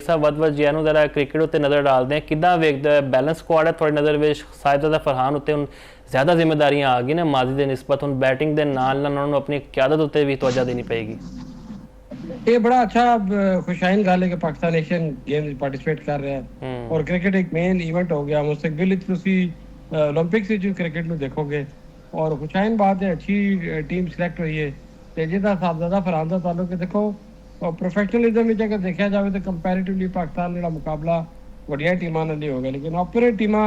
ਸਾਹਿਬ ਵੱਧ ਜੀ ਨੂੰ ਜ਼ਰਾ ਕ੍ਰਿਕਟ ਉੱਤੇ ਨਜ਼ਰ ਡਾਲਦੇ ਹਾਂ, ਕਿੱਦਾਂ ਵੇਖਦੇ ਹੋ ਬੈਲੈਂਸ ਸਕੁਆਡ ਹੈ ਤੁਹਾਡੀ ਨਜ਼ਰ ਵਿੱਚ? ਸਾਹਿਬਜ਼ਾਦਾ ਫਰਹਾਨ ਉੱਤੇ ਹੁਣ ਜ਼ਿਆਦਾ ਜ਼ਿੰਮੇਵਾਰੀਆਂ ਆ ਗਈ ਨੇ ਮਾਜ਼ੀ ਦੇ ਨਿਸਬਤ, ਹੁਣ ਬੈਟਿੰਗ ਦੇ ਨਾਲ ਉਹਨਾਂ ਨੂੰ ਆਪਣੀ ਕਿਆਦਤ ਉੱਤੇ ਵੀ ਤਵੱਜਾ ਦੇਣੀ ਪਏਗੀ। ये बड़ा अच्छा खुशाइन गल है कि पाकिस्तान एशियन गेम्स पार्टिसिपेट कर रहा है और क्रिकेट एक मेन इवेंट हो गया। मुस्तकबिल ओलंपिक्स क्रिकेट में देखोगे और खुशाइन बात है, अच्छी टीम सिलेक्ट हुई है। ਤੇ ਜਿਹਦਾ ਸਾਹਿਬਜ਼ਾਦਾ ਫਰਹਾਨ ਦਾ ਤਾਲੁਕ ਹੈ, ਦੇਖੋ ਪ੍ਰੋਫੈਸ਼ਨਲਿਜ਼ਮ ਵਿੱਚ ਅਗਰ ਦੇਖਿਆ ਜਾਵੇ ਤਾਂ ਕੰਪੈਰੀਟਿਵਲੀ ਪਾਕਿਸਤਾਨ ਜਿਹੜਾ ਮੁਕਾਬਲਾ ਵੱਡੀਆਂ ਟੀਮਾਂ ਨਾਲ ਹੀ ਹੋ ਗਿਆ, ਲੇਕਿਨ ਆਪਣੇ ਟੀਮਾਂ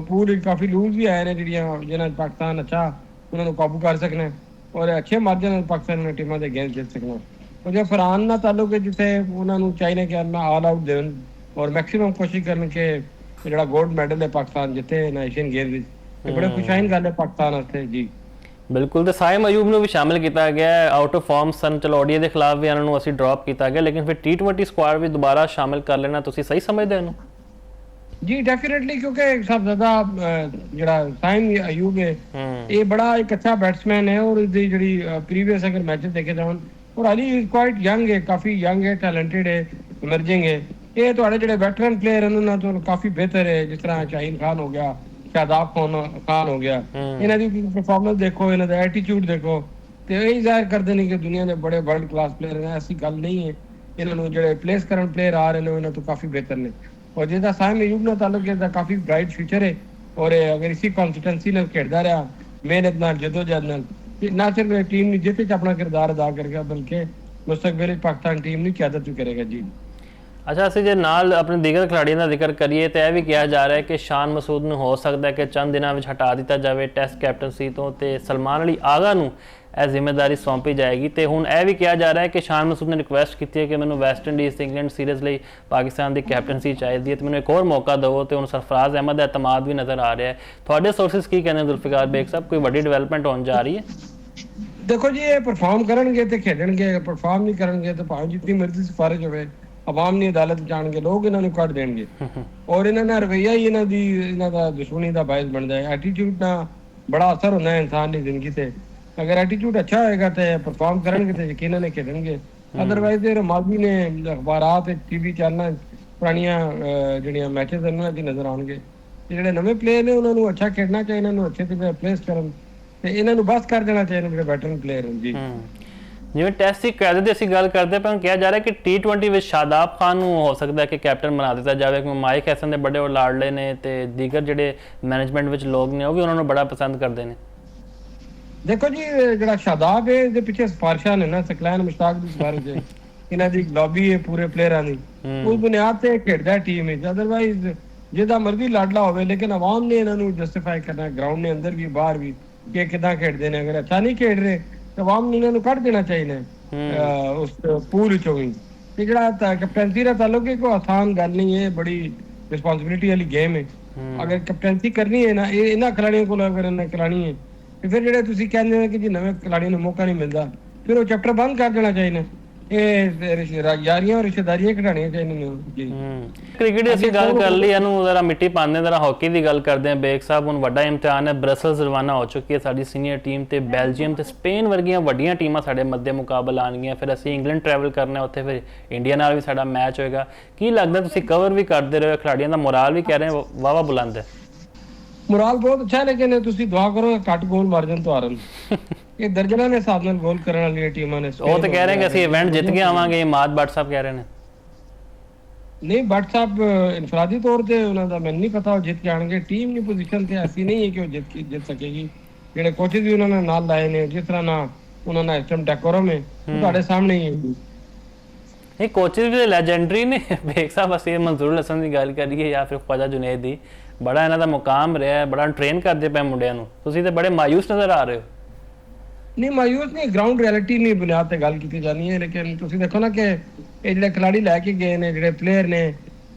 ਪੂਲ ਵਿੱਚ ਕਾਫੀ ਲੂਜ਼ ਵੀ ਆਏ ਨੇ ਜਿਹੜੀਆਂ ਜਿਹਨਾਂ ਪਾਕਿਸਤਾਨ ਅੱਛਾ ਉਹਨਾਂ ਨੂੰ ਕਾਬੂ ਕਰ ਸਕਣਾ ਔਰ ਅੱਛੇ ਮਾਰਜਨ ਨਾਲ ਪਾਕਿਸਤਾਨ ਦੀਆਂ ਟੀਮਾਂ ਦੇ ਅਗੇਂਸਟ ਜਿੱਤ ਸਕਣਾ। ਉਹ ਜੇ ਫਰਹਾਨ ਨਾਲ ਤਾਲੁਕ ਹੈ ਜਿੱਥੇ ਉਹਨਾਂ ਨੂੰ ਚਾਹੀਦਾ ਕਿ ਆਪਣਾ ਆਲ ਆਊਟ ਦੇਣ ਔਰ ਮੈਕਸਿਮਮ ਕੋਸ਼ਿਸ਼ ਕਰਨ ਕਿ ਜਿਹੜਾ ਗੋਲਡ ਮੈਡਲ ਹੈ ਪਾਕਿਸਤਾਨ ਜਿੱਥੇ ਏਸ਼ੀਅਨ ਗੇਮਸ ਵਿੱਚ, ਤੇ ਬੜੇ ਖੁਸ਼ਾਈਨ ਗੱਲ ਹੈ ਪਾਕਿਸਤਾਨ ਵਾਸਤੇ ਜੀ। ਬਿਲਕੁਲ। ਤੇ ਸਾਇਮ ਅਯੂਬ ਨੂੰ ਵੀ ਸ਼ਾਮਿਲ ਕੀਤਾ ਗਿਆ, ਆਊਟ ਆਫ ਫਾਰਮ ਸਨ, ਚਲੋ ਓਡੀਆਈ ਦੇ ਖਿਲਾਫ ਵੀ ਇਹਨਾਂ ਨੂੰ ਅਸੀਂ ਡ੍ਰੌਪ ਕੀਤਾ ਗਿਆ, ਲੇਕਿਨ ਫਿਰ T20 ਸਕੁਆਡ ਵੀ ਦੁਬਾਰਾ ਸ਼ਾਮਿਲ ਕਰ ਲੈਣਾ ਤੁਸੀਂ ਸਹੀ ਸਮਝਦੇ ਹੋ ਇਹਨੂੰ? ਜੀ ਡੈਫੀਨੇਟਲੀ, ਕਿਉਂਕਿ ਸਭ ਜ਼ਿਆਦਾ ਜਿਹੜਾ ਸਾਇਮ ਅਯੂਬ ਹੈ ਇਹ ਬੜਾ ਇੱਕ ਅੱਛਾ ਬੈਟਸਮੈਨ ਹੈ ਔਰ ਇਹਦੀ ਜਿਹੜੀ ਪ੍ਰੀਵੀਅਸ ਅਗਰ ਮੈਚਸ ਦੇਖੇ ਜਾਣ ਔਰ ਅਲੀ ਇਜ਼ ਕੁਆਇਟ ਯੰਗ ਹੈ, ਕਾਫੀ ਯੰਗ ਹੈ, ਟੈਲੈਂਟਡ ਹੈ, ਇਮਰਜਿੰਗ ਹੈ। ਇਹ ਤੁਹਾਡੇ ਜਿਹੜੇ ਵੈਟਰਨ ਪਲੇਅਰ ਹਨ ਉਹਨਾਂ ਤੋਂ ਕਾਫੀ ਬਿਹਤਰ ਹੈ, ਜਿਸ ਤਰ੍ਹਾਂ ਸ਼ਾਹੀਨ ਖਾਨ ਹੋ ਗਿਆ, शादाब खान हो गया। इन्हां दी परफॉर्मेंस देखो, इन्हां दा एटीट्यूड देखो ते यही जाहिर करदे ने कि दुनिया दे बड़े वर्ल्ड क्लास प्लेयर ने। ऐसी गल नहीं है, इन्हां नूं जिहड़े प्लेस करन प्लेयर आ रहे ने इन्हां तो काफी बेहतर ने और जिहदा साइम अयूब नाल ताल्लुक है काफी ब्राइट फ्यूचर है और अगर इसी कंसिस्टेंसी नाल खेडदा रहा, मेहनत नाल, जदोजहद नाल, ना सिर्फ टीम नी जित च अपना किरदार अदा करेगा बल्कि मुस्तकबिल पाकिस्तान टीम नी क्यादत भी करेगा जी। ਅੱਛਾ, ਅਸੀਂ ਜੇ ਨਾਲ ਆਪਣੇ ਦੀਗਰ ਖਿਡਾਰੀਆਂ ਦਾ ਜ਼ਿਕਰ ਕਰੀਏ ਤਾਂ ਇਹ ਵੀ ਕਿਹਾ ਜਾ ਰਿਹਾ ਹੈ ਕਿ ਸ਼ਾਨ ਮਸੂਦ ਨੂੰ ਹੋ ਸਕਦਾ ਹੈ ਕਿ ਚੰਦ ਦਿਨਾਂ ਵਿੱਚ ਹਟਾ ਦਿੱਤਾ ਜਾਵੇ ਟੈਸਟ ਕੈਪਟਨਸੀ ਤੋਂ ਤੇ ਸਲਮਾਨ ਅਲੀ ਆਗਾ ਨੂੰ ਇਹ ਜ਼ਿੰਮੇਵਾਰੀ ਸੌਂਪੀ ਜਾਏਗੀ। ਤੇ ਹੁਣ ਇਹ ਵੀ ਕਿਹਾ ਜਾ ਰਿਹਾ ਹੈ ਕਿ ਸ਼ਾਨ ਮਸੂਦ ਨੇ ਰਿਕੁਐਸਟ ਕੀਤੀ ਹੈ ਕਿ ਮੈਨੂੰ ਵੈਸਟ ਇੰਡੀਜ਼ ਤੇ ਇੰਗਲੈਂਡ ਸੀਰੀਜ਼ ਲਈ ਪਾਕਿਸਤਾਨ ਦੀ ਕੈਪਟਨਸੀ ਚਾਹੀਦੀ ਹੈ ਤੇ ਮੈਨੂੰ ਇੱਕ ਹੋਰ ਮੌਕਾ ਦਿਓ। ਤੇ ਹੁਣ ਸਰਫਰਾਜ਼ ਅਹਿਮਦ ਦਾ ਇਤਮਾਦ ਵੀ ਨਜ਼ਰ ਆ ਰਿਹਾ ਹੈ। ਤੁਹਾਡੇ ਸੋਰਸਿਸ ਕੀ ਕਹਿੰਦੇ ਜ਼ੁਲਫਿਕਾਰ ਬੇਗ ਸਾਹਿਬ, ਕੋਈ ਵੱਡੀ ਡਿਵੈਲਪਮੈਂਟ ਹੋਣ ਜਾ ਰਹੀ ਹੈ? ਦੇਖੋ ਜੀ, ਇਹ ਪਰਫਾਰਮ ਕਰਨਗੇ ਤੇ ਖੇਡਣਗੇ, ਪਰਫਾਰਮ ਨਹੀਂ ਕਰਨਗੇ ਤਾਂ ਭਾਵੇਂ ਜਿੰਨੀ ਮਰਜ਼ੀ ਸਿਫਾਰਿਸ਼ ਹੋਵੇ ਆਵਾਮ ਦੀ ਅਦਾਲਤ ਜਾਣਗੇ, ਲੋਕ ਇਹਨਾਂ ਨੂੰ ਕੱਢ ਦੇਣਗੇ ਔਰ ਇਹਨਾਂ ਦਾ ਰਵੱਈਆ ਹੀ ਇਹਨਾਂ ਦਾ ਦੁਸ਼ਮਣੀ ਦਾ ਬਾਇਸ ਬਣਦਾ ਹੈ। ਐਟੀਟਿਊਡ ਦਾ ਬੜਾ ਅਸਰ ਹੁੰਦਾ ਹੈ ਇਨਸਾਨ ਦੀ ਜ਼ਿੰਦਗੀ ਤੇ। ਅਗਰ ਐਟੀਟਿਊਡ ਅੱਛਾ ਹੋਏਗਾ ਤੇ ਪਰਫਾਰਮ ਕਰਨਗੇ ਤੇ ਯਕੀਨਨ ਖੇਡਣਗੇ, ਅਦਰਵਾਈਜ਼ ਇਹ ਰਮਾਜ਼ੀ ਨੇ ਅਖਬਾਰਾਤ TV ਚੈਨਲਾਂ ਪੁਰਾਣੀਆਂ ਜਿਹੜੀਆਂ ਮੈਚਸ ਉਹਨਾਂ ਦੀ ਨਜ਼ਰ ਆਉਣਗੇ। ਜਿਹੜੇ ਨਵੇਂ ਪਲੇਅਰ ਨੇ ਉਹਨਾਂ ਨੂੰ ਅੱਛਾ ਖੇਡਣਾ ਚਾਹੀਦਾ, ਇਹਨਾਂ ਨੂੰ ਅੱਛੇ ਤੇ ਪਲੇਸ ਕਰਨ ਤੇ ਇਹਨਾਂ ਨੂੰ ਬਸ ਕਰ ਦੇਣਾ ਚਾਹੀਦਾ ਜਿਹੜੇ ਵੈਟਰਨ ਪਲੇਅਰ ਹਨ ਜੀ। ਜਿਵੇਂ ਟੈਸਟ ਦੀ ਕੈਦ ਦੀ ਅਸੀਂ ਗੱਲ ਕਰਦੇ ਪਏ, ਕਿਹਾ ਜਾ ਰਿਹਾ ਕਿ T20 ਵਿੱਚ ਸ਼ਾਦਾਬ ਖਾਨ ਨੂੰ ਹੋ ਸਕਦਾ ਹੈ ਕਿ ਕੈਪਟਨ ਬਣਾ ਦਿੱਤਾ ਜਾਵੇ, ਕਿਉਂਕਿ ਮਾਈਕ ਹੈਸਨ ਦੇ ਬੜੇ ਲਾਡਲੇ ਨੇ ਤੇ ਦੀਗਰ ਜਿਹੜੇ ਮੈਨੇਜਮੈਂਟ ਵਿੱਚ ਲੋਕ ਨੇ ਉਹ ਵੀ ਉਹਨਾਂ ਨੂੰ ਬੜਾ ਪਸੰਦ ਕਰਦੇ ਨੇ। ਦੇਖੋ ਜੀ, ਜਿਹੜਾ ਸ਼ਾਦਾਬ ਹੈ ਇਹਦੇ ਪਿੱਛੇ ਸਿਫਾਰਿਸ਼ਾਂ ਨੇ ਨਾ, ਸਕਲੈਨ ਮੁਸ਼ਤਾਕ ਦੀ ਸਿਫਾਰਿਸ਼ ਹੈ, ਇਹਨਾਂ ਦੀ ਲੌਬੀ ਹੈ ਪੂਰੇ ਪਲੇਅਰਾਂ ਦੀ, ਉਸ ਬੁਨਿਆਦ ਤੇ ਖੇਡਦਾ ਟੀਮ ਵਿੱਚ। ਅਦਰਵਾਈਜ਼ ਜਿਹਦਾ ਮਰਜ਼ੀ ਲਾਡਲਾ ਹੋਵੇ ਲੇਕਿਨ ਆਵਾਮ ਨੇ ਇਹਨਾਂ ਨੂੰ ਜਸਟੀਫਾਈ ਕਰਨਾ ਗਰਾਊਂਡ ਦੇ ਅੰਦਰ ਵੀ ਬਾਹਰ ਵੀ ਕਿ ਕਿੱਦਾਂ ਖੇਡਦੇ ਨੇ। ਅਗਰ ਅੱਛਾ ਨਹੀਂ ਖੇਡ ਰਹੇ ਆਵਾਮ ਨੂੰ ਇਹਨਾਂ ਨੂੰ ਕੱਢ ਦੇਣਾ ਚਾਹੀਦਾ ਉਸ ਪੂਲ ਵਿੱਚੋਂ ਵੀ। ਤੇ ਜਿਹੜਾ ਕੈਪਟਨਸੀ ਦਾ ਤਾਲੁਕ ਹੈ ਕੋਈ ਆਸਾਨ ਗੱਲ ਨਹੀਂ ਹੈ, ਬੜੀ ਰਿਸਪੌਂਸਿਬਿਲਿਟੀ ਵਾਲੀ ਗੇਮ ਹੈ। ਅਗਰ ਕੈਪਟਨਸੀ ਕਰਨੀ ਹੈ ਨਾ ਇਹਨਾਂ ਖਿਡਾਰੀਆਂ ਕੋਲ, ਅਗਰ ਇਹਨਾਂ ਕਰਾਣੀ ਹੈ ਤੇ ਫਿਰ ਜਿਹੜੇ ਤੁਸੀਂ ਕਹਿੰਦੇ ਹੋ ਕਿ ਜੀ ਨਵੇਂ ਖਿਡਾਰੀਆਂ ਨੂੰ ਮੌਕਾ ਨਹੀਂ ਮਿਲਦਾ, ਫਿਰ ਉਹ ਚੈਪਟਰ ਬੰਦ ਕਰ ਦੇਣਾ ਚਾਹੀਦਾ। ਇਹ ਯਾਰੀਆਂ ਔਰ ਰਿਸ਼ਤੇਦਾਰੀਆਂ ਘਟਾਣੀਆਂ ਚਾਹੀਦੀਆਂ ਜੀ। ਕ੍ਰਿਕਟ ਦੀ ਅਸੀਂ ਗੱਲ ਕਰ ਲਈ, ਇਹਨੂੰ ਜ਼ਰਾ ਮਿੱਟੀ ਪਾਉਂਦੇ ਜ਼ਰਾ ਹਾਕੀ ਦੀ ਗੱਲ ਕਰਦੇ ਹਾਂ ਬੇਗ ਸਾਹਿਬ। ਹੁਣ ਵੱਡਾ ਇਮਤਿਹਾਨ ਹੈ, ਬਰਸਲਸ ਰਵਾਨਾ ਹੋ ਚੁੱਕੀ ਹੈ ਸਾਡੀ ਸੀਨੀਅਰ ਟੀਮ ਤੇ ਬੈਲਜੀਅਮ ਤੇ ਸਪੇਨ ਵਰਗੀਆਂ ਵੱਡੀਆਂ ਟੀਮਾਂ ਸਾਡੇ ਮੱਦੇ ਮੁਕਾਬਲਾ ਆਉਣਗੀਆਂ। ਫਿਰ ਅਸੀਂ ਇੰਗਲੈਂਡ ਟਰੈਵਲ ਕਰਨਾ, ਉੱਥੇ ਫਿਰ ਇੰਡੀਆ ਨਾਲ ਵੀ ਸਾਡਾ ਮੈਚ ਹੋਏਗਾ। ਕੀ ਲੱਗਦਾ, ਤੁਸੀਂ ਕਵਰ ਵੀ ਕਰਦੇ ਰਹੇ, ਖਿਡਾਰੀਆਂ ਦਾ ਮੋਰਾਲ ਵੀ ਕਹਿ ਰਹੇ ਵਾਵਾ ਬੁਲੰਦ ਹੈ? ਮੋਰਾਲ ਬਹੁਤ ਅੱਛਾ ਹੈ, ਲੇਕਿਨ ਤੁਸੀਂ ਦੁਆ ਕਰੋ ਘੱਟ ਗੋਲ ਮਾਰ ਜਾਣ ਤੋਂ ਹਾਰਨ। ਇਹ ਦਰਜਨਾਂ ਦੇ ਹਿਸਾਬ ਨਾਲ ਗੋਲ ਕਰਨ ਵਾਲੀਆਂ ਟੀਮਾਂ ਨੇ। ਉਹ ਤਾਂ ਕਹਿ ਰਹੇ ਕਿ ਅਸੀਂ ਇਵੈਂਟ ਜਿੱਤ ਕੇ ਆਵਾਂਗੇ, ਇਮਾਦ ਬੱਟ ਸਾਹਿਬ ਕਹਿ ਰਹੇ ਨੇ। ਨਹੀਂ, ਬੱਟ ਸਾਹਿਬ ਇਨਫਰਾਦੀ ਤੌਰ ਤੇ ਉਹਨਾਂ ਦਾ ਮੈਨੂੰ ਨਹੀਂ ਪਤਾ ਉਹ ਜਿੱਤ ਕੇ ਆਣਗੇ। ਟੀਮ ਦੀ ਪੋਜੀਸ਼ਨ ਤੇ ਐਸੀ ਨਹੀਂ ਹੈ ਕਿ ਉਹ ਜਿੱਤ ਸਕੇਗੀ। ਜਿਹੜੇ ਕੋਚਿਸ ਵੀ ਉਹਨਾਂ ਨੇ ਨਾਲ ਲਾਏ ਨੇ, ਜਿਸ ਤਰ੍ਹਾਂ ਨਾ ਉਹਨਾਂ ਦਾ ਸਿਸਟਮ ਡੈਕੋਰਮ ਹੈ, ਤੁਹਾਡੇ ਸਾਹਮਣੇ ਹੀ ਹੈ। ਇਹ ਕੋਚਿਸ ਵੀ ਲੈਜੈਂਡਰੀ ਨੇ ਬੇਗ ਸਾਹਿਬ। ਅਸੀਂ ਮਨਜ਼ੂਰ ਹਸਨ ਦੀ ਗੱਲ ਕਰੀਏ ਜਾਂ ਫਿਰ ख्वाजा जुनैद ਦੀ, ਬੜਾ ਇਹਨਾਂ ਦਾ ਮੁਕਾਮ ਰਿਹਾ, ਬੜਾ ਟ੍ਰੇਨ ਕਰਦੇ ਪਏ ਮੁੰਡਿਆਂ ਨੂੰ। ਤੁਸੀਂ ਤਾਂ ਬੜੇ ਮਾਯੂਸ ਨਜ਼ਰ ਆ ਰਹੇ ਹੋ। ਨਹੀਂ, ਮਾਯੂਸ ਨਹੀਂ, ਗਰਾਊਂਡ ਰਿਐਲਿਟੀ ਨਹੀਂ ਬੁਨਿਆਦ ਤੇ ਗੱਲ ਕੀਤੀ ਜਾਣੀ ਹੈ। ਲੇਕਿਨ ਤੁਸੀਂ ਦੇਖੋ ਨਾ ਕਿ ਇਹ ਜਿਹੜੇ ਖਿਡਾਰੀ ਲੈ ਕੇ ਗਏ ਨੇ, ਜਿਹੜੇ ਪਲੇਅਰ ਨੇ,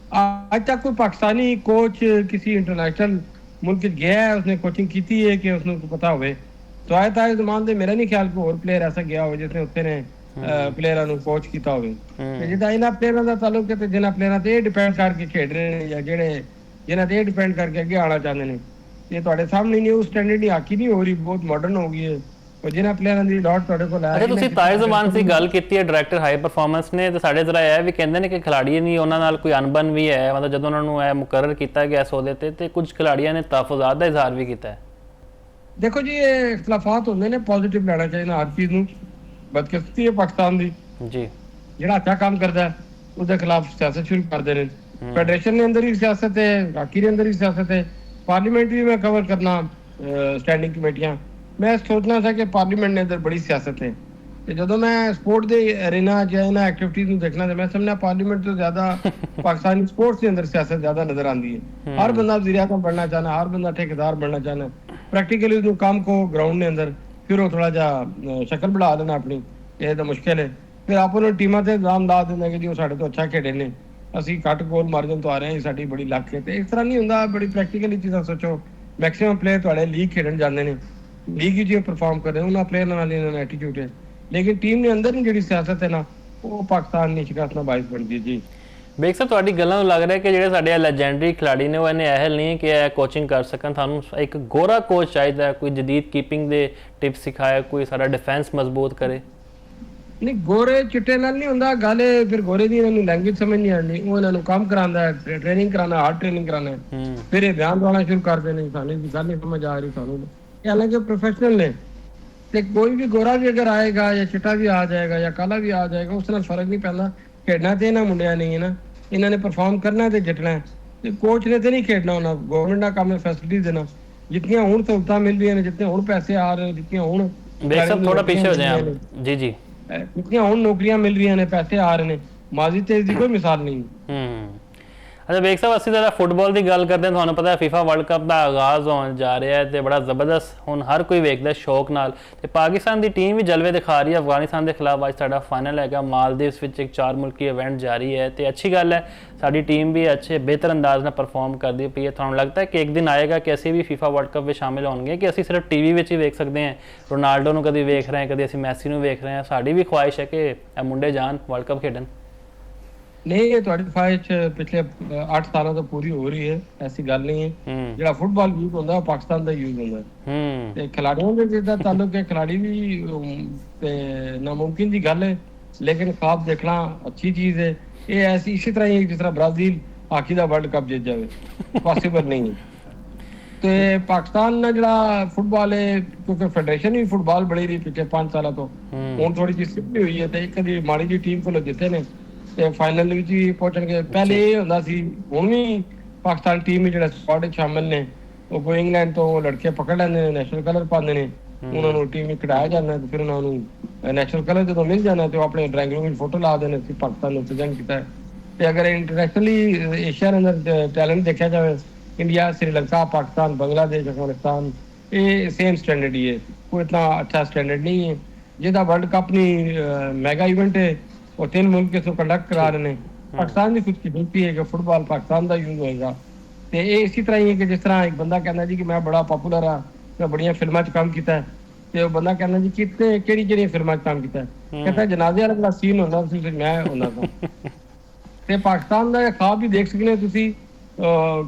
ਅੱਜ ਤੱਕ ਕੋਈ ਪਾਕਿਸਤਾਨੀ ਕੋਚ ਕਿਸੇ ਇੰਟਰਨੈਸ਼ਨਲ ਮੁਲਕ ਵਿੱਚ ਗਿਆ ਹੈ, ਉਸਨੇ ਕੋਚਿੰਗ ਕੀਤੀ ਹੈ ਕਿ ਉਸਨੂੰ ਪਤਾ ਹੋਵੇ? तो आए ताए जमान दे मेरा नहीं ख्याल कोई और प्लेयर ऐसा गया हो जिसने उत्ते ने प्लेयरां नूं कोच कीता होवे। ते जिद्दां इन्हां प्लेयरां दा ताल्लुक है ते जिन्हां प्लेयरां ते डिपेंड करके खेड रहे ने या जेहड़े जिन्हां ते डिपेंड करके अगे आना चाहते हैं, ये तुहाडे सामने न्यू स्टैंडर्ड दी हाकी नहीं हो रही, बहुत मॉडर्न हो गई है। ਉਹ ਜਿਹਨਾਂ ਪਲੇਅਰਾਂ ਦੀ ਲੋੜ ਤੁਹਾਡੇ ਕੋਲ ਹੈ। ਅੱਛਾ, ਤੁਸੀਂ ਤਾਹਿਰ ਜ਼ਮਾਨ ਦੀ ਗੱਲ ਕੀਤੀ ਹੈ, ਡਾਇਰੈਕਟਰ ਹਾਈ ਪਰਫਾਰਮੈਂਸ ਨੇ, ਤੇ ਸਾਡੇ ਜ਼ਰਾ ਇਹ ਵੀ ਕਹਿੰਦੇ ਨੇ ਕਿ ਖਿਲਾੜੀ ਨਹੀਂ ਉਹਨਾਂ ਨਾਲ ਕੋਈ ਅਣਬਣ ਵੀ ਹੈ, ਮਤਲਬ ਜਦੋਂ ਉਹਨਾਂ ਨੂੰ ਇਹ ਮੁਕਰਰ ਕੀਤਾ ਗਿਆ ਇਸ ਅਹੁਦੇ ਤੇ ਕੁਝ ਖਿਲਾੜੀਆਂ ਨੇ ਤਹਫੁਜ਼ਾਤ ਦਾ ਇਜ਼ਹਾਰ ਵੀ ਕੀਤਾ ਹੈ। ਦੇਖੋ ਜੀ, ਇਹ ਇਖਤਲਾਫਾਤ ਹੁੰਦੇ ਨੇ, ਪੋਜ਼ਿਟਿਵ ਲੈਣਾ ਚਾਹੀਦਾ ਹਰ ਚੀਜ਼ ਨੂੰ। ਬਦਕਿਸਮਤੀ ਹੈ ਪਾਕਿਸਤਾਨ ਦੀ, ਜੀ ਜਿਹੜਾ ਅੱਛਾ ਕੰਮ ਕਰਦਾ ਹੈ ਉਹਦੇ ਖਿਲਾਫ ਸਿਆਸਤ ਸ਼ੁਰੂ ਕਰਦੇ ਨੇ। ਫੈਡਰੇਸ਼ਨ ਦੇ ਅੰਦਰ ਹੀ ਸਿਆਸਤ ਹੈ, ਹਾਕੀ ਦੇ ਅੰਦਰ ਹੀ ਸਿਆਸਤ ਹੈ, ਪਾਰਲੀਮੈਂਟ ਵੀ ਮੈਂ ਕਵਰ ਕਰਨਾ, ਸਟੈਂਡਿੰਗ ਕਮੇਟੀਆਂ। ਮੈਂ ਸੋਚਣਾ ਸੀ ਕਿ ਪਾਰਲੀਮੈਂਟ ਦੇ ਅੰਦਰ ਬੜੀ ਸਿਆਸਤ ਹੈ, ਤੇ ਜਦੋਂ ਮੈਂ ਸਪੋਰਟ ਦੇ ਅਰੇਨਾ ਜਾਂ ਇਹਨਾਂ ਐਕਟੀਵਿਟੀਜ਼ ਨੂੰ ਦੇਖਣਾ ਤੇ ਮੈਂ ਸਮਝਿਆ ਪਾਰਲੀਮੈਂਟ ਤੋਂ ਜ਼ਿਆਦਾ ਪਾਕਿਸਤਾਨੀ ਸਪੋਰਟਸ ਦੇ ਅੰਦਰ ਸਿਆਸਤ ਜ਼ਿਆਦਾ ਨਜ਼ਰ ਆਉਂਦੀ ਹੈ। ਹਰ ਬੰਦਾ ਵਜ਼ੀਰ ਆਜ਼ਮ ਬਣਨਾ ਚਾਹੁੰਦਾ, ਹਰ ਬੰਦਾ ਠੇਕੇਦਾਰ ਬਣਨਾ ਚਾਹੁੰਦਾ। ਪ੍ਰੈਕਟੀਕਲੀ ਉਹ ਕੰਮ ਕੋ ਗਰਾਊਂਡ ਦੇ ਅੰਦਰ ਫਿਰ ਉਹ ਥੋੜਾ ਜਿਹਾ ਸ਼ਕਲ ਬਣਾ ਦੇਣਾ ਆਪਣੀ, ਇਹ ਤਾਂ ਮੁਸ਼ਕਿਲ ਹੈ। ਫਿਰ ਆਪ ਉਹਨਾਂ ਟੀਮਾਂ ਤੇ ਇਲਜ਼ਾਮ ਲਾ ਦਿੰਦੇ ਕਿ ਜੀ ਉਹ ਸਾਡੇ ਤੋਂ ਅੱਛਾ ਖੇਡੇ ਨੇ, ਅਸੀਂ ਘੱਟ ਗੋਲ ਮਾਰਜਨ ਤੋਂ ਆ ਰਹੇ ਹਾਂ, ਸਾਡੀ ਬੜੀ ਲੱਕ ਹੈ। ਤੇ ਇਸ ਤਰ੍ਹਾਂ ਨਹੀਂ ਹੁੰਦਾ। ਬੜੀ ਪ੍ਰੈਕਟੀਕਲੀ ਚੀਜ਼ਾਂ ਸੋਚੋ। ਮੈਕਸਿਮਮ ਪਲੇਅਰ ਤੁਹਾਡੇ ਲੀਗ ਖੇਡਣ ਜਾਂਦੇ ਨੇ, ਲੀਗ ਹੀ ਜਿਵੇਂ ਪਰਫਾਰਮ ਕਰਦੇ ਉਹਨਾਂ ਪਲੇਅਰਾਂ ਨਾਲ ਇਹਨਾਂ ਦਾ ਐਟੀਟਿਊਡ ਹੈ, ਲੇਕਿਨ ਟੀਮ ਦੇ ਅੰਦਰ ਹੀ ਜਿਹੜੀ ਸਿਆਸਤ ਹੈ ਨਾ, ਉਹ ਪਾਕਿਸਤਾਨ ਦੀ ਸ਼ਿਕਸਤ ਦਾ ਬਾਇਸ ਬਣਦੀ ਜੀ। ਬੇਗ ਸਾਹਿਬ, ਤੁਹਾਡੀ ਗੱਲਾਂ ਨੂੰ ਲੱਗ ਰਿਹਾ ਕਿ ਜਿਹੜੇ ਸਾਡੇ ਲੈਜੈਂਡਰੀ ਖਿਲਾੜੀ ਨੇ ਉਹ ਇਹਨੇ ਅਹਿਲ ਨਹੀਂ ਕਿ ਇਹ ਕੋਚਿੰਗ ਕਰ ਸਕਣ। ਤੁਹਾਨੂੰ ਇੱਕ ਗੋਰਾ ਕੋਚ ਚਾਹੀਦਾ, ਕੋਈ ਜਦੀਦ ਕੀਪਿੰਗ ਦੇ ਟਿਪਸ ਸਿਖਾਏ, ਕੋਈ ਸਾਡਾ ਡਿਫੈਂਸ ਮਜ਼ਬੂਤ ਕਰੇ। ਨਹੀਂ, ਗੋਰੇ ਚਿੱਟੇ ਨਾਲ ਨਹੀਂ ਹੁੰਦਾ ਗੱਲ। ਫਿਰ ਗੋਰੇ ਦੀ ਇਹਨਾਂ ਨੂੰ ਲੈਂਗੁਏਜ ਸਮਝ ਨਹੀਂ ਆਉਂਦੀ, ਉਹ ਇਹਨਾਂ ਨੂੰ ਕੰਮ ਕਰਾਉਂਦਾ ਹੈ, ਟ੍ਰੇਨਿੰਗ ਕਰਾਉਣਾ, ਹਾਰਡ ਟ੍ਰੇਨਿੰਗ ਕਰਾਉਣਾ, ਫਿਰ ਇਹ ਬਿਆਨ ਲਾਉਣਾ ਸ਼ੁਰੂ ਕਰਦੇ ਨੇ, ਸਾਨੂੰ ਇਹ ਗੱਲ ਨਹੀਂ ਸਮਝ ਆ ਰਹੀ ਸਾਨੂੰ। ਇਹ ਹਾਲਾਂਕਿ ਪ੍ਰੋਫੈਸ਼ਨਲ ਨੇ, ਤੇ ਕੋਈ ਵੀ ਗੋਰਾ ਵੀ ਅਗਰ ਆਏਗਾ ਜਾਂ ਚਿੱਟਾ ਵੀ ਆ ਜਾਏਗਾ ਜਾਂ ਕਾਲਾ ਵੀ ਆ ਜਾਏਗਾ, ਉਸ ਨਾਲ ਫਰਕ ਨਹੀਂ ਪੈਂਦਾ। ਖੇਡਣਾ ਤੇ ਇਹਨਾਂ ਮੁੰਡਿਆਂ ਨਹੀਂ ਹੈ ਨਾ, ਇਹਨਾਂ ਨੇ ਪਰਫਾਰਮ ਕਰਨਾ ਤੇ ਜਿੱਤਣਾ। ਤੇ ਕੋਚ ਨੇ ਤੇ ਨਹੀਂ ਖੇਡਣਾ ਉਹਨਾਂ, ਗਵਰਨਮੈਂਟ ਦਾ ਕੰਮ ਹੈ ਫੈਸਿਲਿਟੀ ਦੇਣਾ। ਜਿੱਤੀਆਂ ਹੁਣ ਸਹੂਲਤਾਂ ਮਿਲ ਰਹੀਆਂ ਨੇ, ਜਿੱਤੇ ਹੁਣ ਪੈਸੇ ਆ ਰਹੇ ਨੇ, ਜਿੱਤੀਆਂ ਹੁਣ ਬੇਗ ਸਾਹਿਬ ਥੋੜਾ ਪਿੱਛੇ ਹੋ ਜਾਏ ਜੀ। ਜੀ, ਜਿੱਤੀਆਂ ਹੁਣ ਨੌਕਰੀਆਂ ਮਿਲ ਰਹੀਆਂ ਨੇ, ਪੈਸੇ ਆ ਰਹੇ ਨੇ, ਮਾਜ਼ੀ ਤੇ ਇਸ ਦੀ ਕੋਈ ਮਿਸਾਲ ਨਹੀਂ। ਅੱਛਾ ਬੇਗ ਸਾਹਿਬ, ਅਸੀਂ ਜ਼ਰਾ ਫੁੱਟਬਾਲ ਦੀ ਗੱਲ ਕਰਦੇ ਹਾਂ। ਤੁਹਾਨੂੰ ਪਤਾ ਹੈ FIFA ਵਰਲਡ ਕੱਪ ਦਾ ਆਗਾਜ਼ ਹੋਣ ਜਾ ਰਿਹਾ ਹੈ ਤੇ ਬੜਾ ਜ਼ਬਰਦਸਤ ਹੁਣ ਹਰ ਕੋਈ ਵੇਖਦਾ ਸ਼ੌਕ ਨਾਲ, ਤੇ ਪਾਕਿਸਤਾਨ ਦੀ ਟੀਮ ਵੀ ਜਲਵੇ ਦਿਖਾ ਰਹੀ ਹੈ। ਅਫਗਾਨਿਸਤਾਨ ਦੇ ਖਿਲਾਫ ਅੱਜ ਸਾਡਾ ਫਾਈਨਲ ਹੈਗਾ, ਮਾਲਦੀਵਸ ਵਿੱਚ ਇੱਕ 4 ਮੁਲਕੀ ਇਵੈਂਟ ਜਾਰੀ ਹੈ, ਤੇ ਅੱਛੀ ਗੱਲ ਹੈ ਸਾਡੀ ਟੀਮ ਵੀ ਅੱਛੇ ਬਿਹਤਰ ਅੰਦਾਜ਼ ਨਾਲ ਪਰਫਾਰਮ ਕਰਦੀ ਪਈ ਹੈ। ਤੁਹਾਨੂੰ ਲੱਗਦਾ ਹੈ ਕਿ ਇੱਕ ਦਿਨ ਆਏਗਾ ਕਿ ਅਸੀਂ ਵੀ FIFA ਵਰਲਡ ਕੱਪ ਵਿੱਚ ਸ਼ਾਮਿਲ ਹੋਣਗੇ, ਕਿ ਅਸੀਂ ਸਿਰਫ ਟੀਵੀ ਵਿੱਚ ਹੀ ਵੇਖ ਸਕਦੇ ਹਾਂ, ਰੋਨਾਲਡੋ ਨੂੰ ਕਦੀ ਵੇਖ ਰਹੇ ਹਾਂ, ਕਦੀ ਅਸੀਂ ਮੈਸੀ ਨੂੰ ਵੇਖ ਰਹੇ ਹਾਂ। ਸਾਡੀ ਵੀ ਖੁਆਇਸ਼ ਹੈ ਕਿ ਇਹ ਮੁੰਡੇ ਜਾਣ ਵਰਲਡ ਕੱਪ ਖੇਡਣ। ਨਹੀਂ, ਇਹ ਤੁਹਾਡੀ ਖੁਆਇਸ਼ ਪਿਛਲੇ 8 ਸਾਲਾਂ ਤੋਂ ਪੂਰੀ ਹੋ ਰਹੀ ਹੈ, ਐਸੀ ਗੱਲ ਨਹੀਂ ਹੈ। ਜਿਹੜਾ ਫੁੱਟਬਾਲ ਯੂਜ਼ ਹੁੰਦਾ ਉਹ ਪਾਕਿਸਤਾਨ ਦਾ ਯੂਜ਼ ਹੁੰਦਾ, ਤੇ ਖਿਲਾੜੀਆਂ ਦੇ ਜਿੱਦਾਂ ਤਾਲੁਕ ਹੈ, ਖਿਲਾੜੀ ਵੀ ਤੇ ਨਾਮੁਮਕਿਨ ਦੀ ਗੱਲ ਹੈ, ਲੇਕਿਨ ਖਾਬ ਦੇਖਣਾ ਅੱਛੀ ਚੀਜ਼ ਹੈ। ਇਹ ਐਸੀ ਇਸੇ ਤਰ੍ਹਾਂ ਹੀ ਜਿਸ ਤਰ੍ਹਾਂ ਬ੍ਰਾਜ਼ੀਲ ਹਾਕੀ ਦਾ ਵਰਲਡ ਕੱਪ ਜਿੱਤ ਜਾਵੇ, ਪੋਸੀਬਲ ਨਹੀਂ ਹੈ। ਤੇ ਪਾਕਿਸਤਾਨ ਦਾ ਜਿਹੜਾ ਫੁੱਟਬਾਲ ਹੈ, ਕਿਉਂਕਿ ਫੈਡਰੇਸ਼ਨ ਵੀ ਫੁੱਟਬਾਲ ਬੜੀ ਰਹੀ ਪਿਛਲੇ 5 ਸਾਲਾਂ ਤੋਂ, ਹੁਣ ਥੋੜੀ ਜਿਹੀ ਸਿੱਧੀ ਹੋਈ ਹੈ, ਤੇ ਇੱਕ ਦੀ ਮਾੜੀ ਜਿਹੀ ਟੀਮ ਕੋਲੋਂ ਜਿੱਤੇ ਨੇ ਤੇ ਫਾਈਨਲ ਵਿੱਚ ਵੀ ਪਹੁੰਚਣਗੇ। ਪਹਿਲੇ ਇਹ ਹੁੰਦਾ ਸੀ, ਹੁਣ ਵੀ ਪਾਕਿਸਤਾਨ ਟੀਮ ਵਿੱਚ ਜਿਹੜਾ ਸਕਾਡ ਸ਼ਾਮਿਲ ਨੇ, ਉਹ ਕੋਈ ਇੰਗਲੈਂਡ ਤੋਂ ਲੜਕੇ ਪਕੜ ਲੈਂਦੇ ਨੇ, ਨੈਸ਼ਨਲ ਕਲਰ ਪਾਉਂਦੇ ਨੇ, ਉਹਨਾਂ ਨੂੰ ਟੀਮ ਵਿੱਚ ਖਿਡਾਇਆ ਜਾਂਦਾ, ਤੇ ਫਿਰ ਉਹਨਾਂ ਨੂੰ ਨੈਸ਼ਨਲ ਕਲਰ ਜਦੋਂ ਮਿਲ ਜਾਣਾ ਤੇ ਉਹ ਆਪਣੇ ਡਰਾਇੰਗ ਰੂਮ ਵਿੱਚ ਫੋਟੋ ਲਾ ਦੇਣੇ ਸੀ ਪਾਕਿਸਤਾਨ ਨੂੰ ਪ੍ਰੈਜ਼ੈਂਟ ਕੀਤਾ। ਤੇ ਅਗਰ ਇੰਟਰਨੈਸ਼ਨਲੀ ਏਸ਼ੀਆ ਦੇ ਅੰਦਰ ਟੈਲੈਂਟ ਦੇਖਿਆ ਜਾਵੇ, ਇੰਡੀਆ, श्रीलंका, पाकिस्तान, बांग्लादेश, अफगानिस्तान, ये सेम स्टैंडर्ड ही है, कोई इतना अच्छा स्टैंडर्ड नहीं है। जिदा वर्ल्ड कप नहीं मेगा इवेंट है और 3 मुल्क के कंडक्ट करा रहे हैं। पाकिस्तान की खुद की बिल्टी है कि फुटबॉल पाकिस्तान का यूज होएगा। तो ये इसी तरह ही है कि जिस तरह एक बंदा कहना जी कि मैं बड़ा पॉपुलर हाँ, मैं बड़िया फिल्मों च काम किया है, तो बंदा कहना जी कितने केड़ी फिल्मों च काम किया है, कहता है जनाजे वाला सीन होता मैं होता था। ਤੇ ਪਾਕਿਸਤਾਨ ਦਾ ਖਾਬ ਵੀ ਦੇਖ ਸਕਦੇ ਹੋ ਤੁਸੀਂ,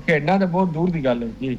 ਖੇਡਣਾ ਤਾਂ ਬਹੁਤ ਦੂਰ ਦੀ ਗੱਲ ਹੈ ਜੀ।